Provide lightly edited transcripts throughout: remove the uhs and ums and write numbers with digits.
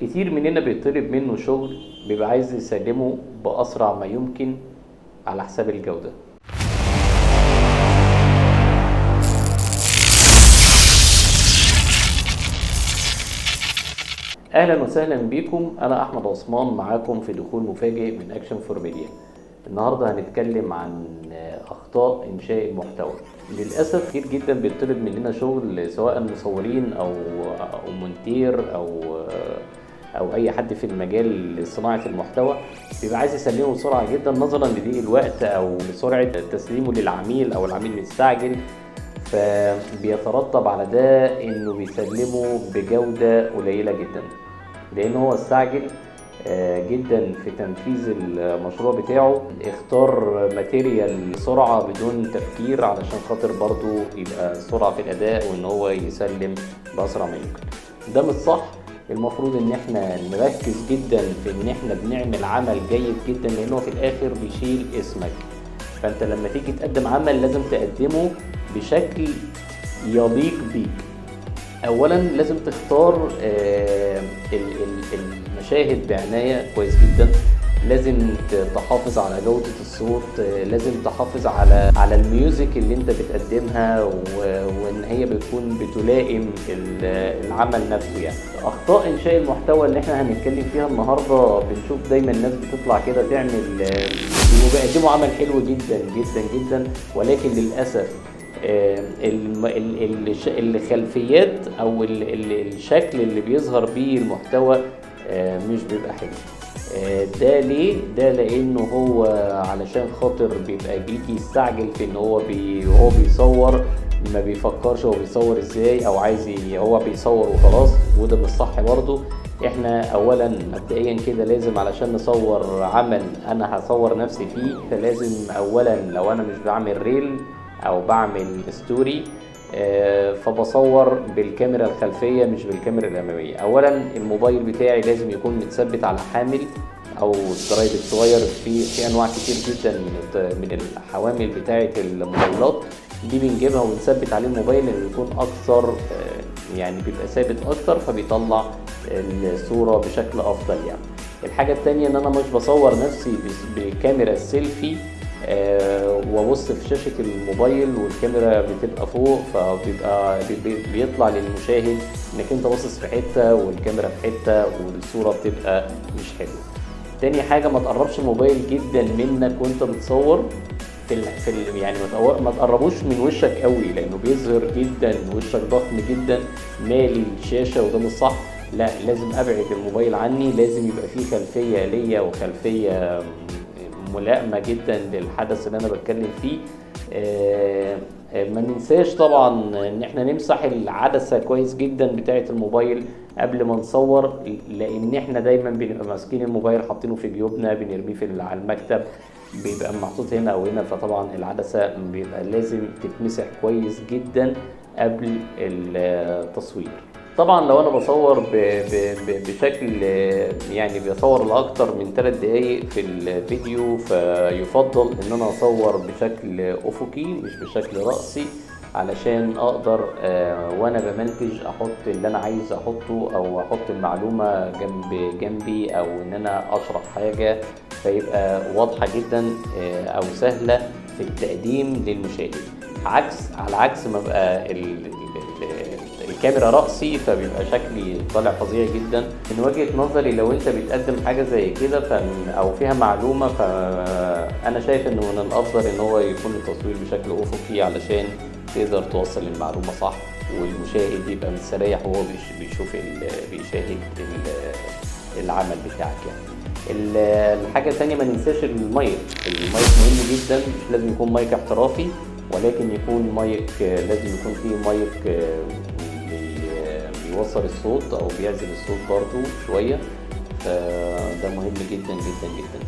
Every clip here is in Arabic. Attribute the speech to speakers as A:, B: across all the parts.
A: كتير مننا بيطلب منه شغل بيبقى عايز يسلمه بأسرع ما يمكن على حساب الجودة. اهلا وسهلا بيكم، انا احمد عثمان معاكم في دخول مفاجئ من اكشن فور ميديا. النهارده هنتكلم عن اخطاء انشاء المحتوى. للاسف كتير جدا بيطلب مننا شغل سواء مصورين او مونتير او اي حد في المجال صناعه المحتوى، بيبقى عايز يسلمه بسرعه جدا نظرا لضيق الوقت او لسرعه تسليمه للعميل او العميل مستعجل، فبيترتب على ده انه بيسلمه بجوده قليله جدا لان هو استعجل جدا في تنفيذ المشروع بتاعه. اختار ماتيريال بسرعه بدون تفكير علشان خاطر برضو يبقى سرعه في الاداء وان هو يسلم باسرع ما يمكن. ده مش صح. المفروض ان احنا نركز جدا في ان احنا بنعمل عمل جيد جدا لانه في الاخر بيشيل اسمك. فانت لما تيجي تقدم عمل لازم تقدمه بشكل يليق بيك. اولا لازم تختار المشاهد بعناية كويس جدا، لازم تحافظ على جودة الصوت، لازم تحافظ على الميوزك اللي انت بتقدمها وان هي بتكون بتلائم العمل نفسه. يعني اخطاء انشاء المحتوى اللي احنا هنتكلم فيها النهارده، بنشوف دايما الناس بتطلع كده تعمل بيقدموا عمل حلو جدا جدا جدا، ولكن للاسف الخلفيات او الشكل اللي بيظهر بيه المحتوى مش بيبقى حلو. ده ليه؟ ده لانه هو علشان خاطر بيبقى بيجي يستعجل في ان هو بيصور، ما بيفكرش هو بيصور ازاي او عايز هو بيصور وخلاص، وده مش صح برضه. احنا اولا مبدئيا كده لازم علشان نصور عمل انا هصور نفسي فيه، فلازم اولا لو انا مش بعمل ريل او بعمل ستوري فبصور بالكاميرا الخلفية مش بالكاميرا الأمامية. أولا الموبايل بتاعي لازم يكون متثبت على حامل أو الدرايف الصغير. في أنواع كتير جدا من الحوامل بتاعة الموبايلات دي بنجيبها ونثبت عليه الموبايل اللي يكون أكثر، يعني بيبقى ثابت أكتر فبيطلع الصورة بشكل أفضل. يعني الحاجة التانية إن أنا مش بصور نفسي بكاميرا السيلفي وابص في شاشة الموبايل والكاميرا بتبقى فوق، فبيبقى بيطلع للمشاهد انك انت باصص في حتة والكاميرا في حتة والصورة بتبقى مش حلوة. تاني حاجة ما تقربش الموبايل جدا منك وانت بتصور يعني ما تقربوش من وشك قوي لانه بيظهر جدا وشك ضخم جدا مالي الشاشة وده مش صح. لا، لازم ابعد الموبايل عني، لازم يبقى فيه خلفية ليا وخلفية ملائمة جدا للحدث اللي انا بتكلم فيه. ما ننساش طبعا ان احنا نمسح العدسة كويس جدا بتاعة الموبايل قبل ما نصور، لان احنا دايما بنبقى ماسكين الموبايل حاطينه في جيوبنا، بنرميه على المكتب بيبقى محطوط هنا او هنا، فطبعا العدسة بيبقى لازم تتمسح كويس جدا قبل التصوير. طبعا لو انا بصور بشكل يعني بصور لاكتر من 3 دقايق في الفيديو، فيفضل ان انا اصور بشكل افقي مش بشكل رأسي علشان اقدر وانا بمنتج احط اللي انا عايز احطه او احط المعلومة جنبي او ان انا اشرح حاجة فيبقى واضحة جدا او سهلة في التقديم للمشاهد. على عكس ما بقى الكاميرا رأسي فبيبقى شكلي طالع فظيع جدا. من وجهة نظري لو انت بتقدم حاجة زي كده او فيها معلومة، فانا شايف انه من الافضل ان هو يكون التصوير بشكل افقي علشان تقدر توصل المعلومة صح والمشاهد يبقى مستريح وهو بيشاهد العمل بتاعك. يعني الحاجة الثانية ما ننساش المايك مهم جدا، مش لازم يكون مايك احترافي ولكن يكون مايك، لازم يكون فيه مايك بيوصل الصوت او بيعزل الصوت برضو شوية، فده مهم جدا جدا جدا.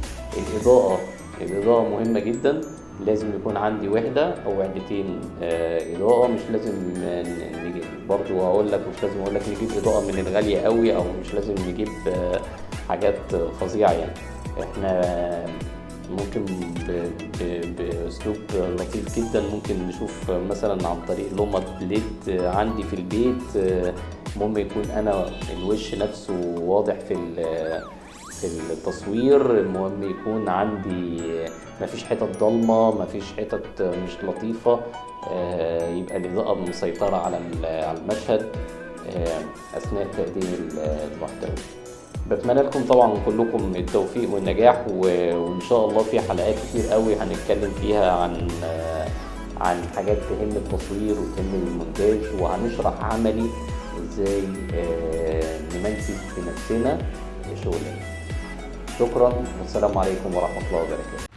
A: الإضاءة مهمة جدا، لازم يكون عندي وحدة او وحدتين إضاءة. مش لازم نجيب برضو مش لازم اقول لك نجيب إضاءة من الغالية قوي او مش لازم نجيب حاجات فظيعة. يعني احنا ممكن باسلوب لطيف جدا ممكن نشوف مثلا عن طريق لمبة ليد عندي في البيت المهم يكون انا الوش نفسه واضح في التصوير، المهم يكون عندي مفيش حتت ضلمة، مفيش حتت مش لطيفة، يبقى الإضاءة مسيطرة على المشهد أثناء تقديم المحتوى. بتمنى لكم طبعا كلكم التوفيق والنجاح، وإن شاء الله في حلقات كتير قوي هنتكلم فيها عن حاجات تهم التصوير وتهم المونتاج، وهنشرح عملي ازاي نمنتج بنفسنا شغلنا. شكرا والسلام عليكم ورحمة الله وبركاته.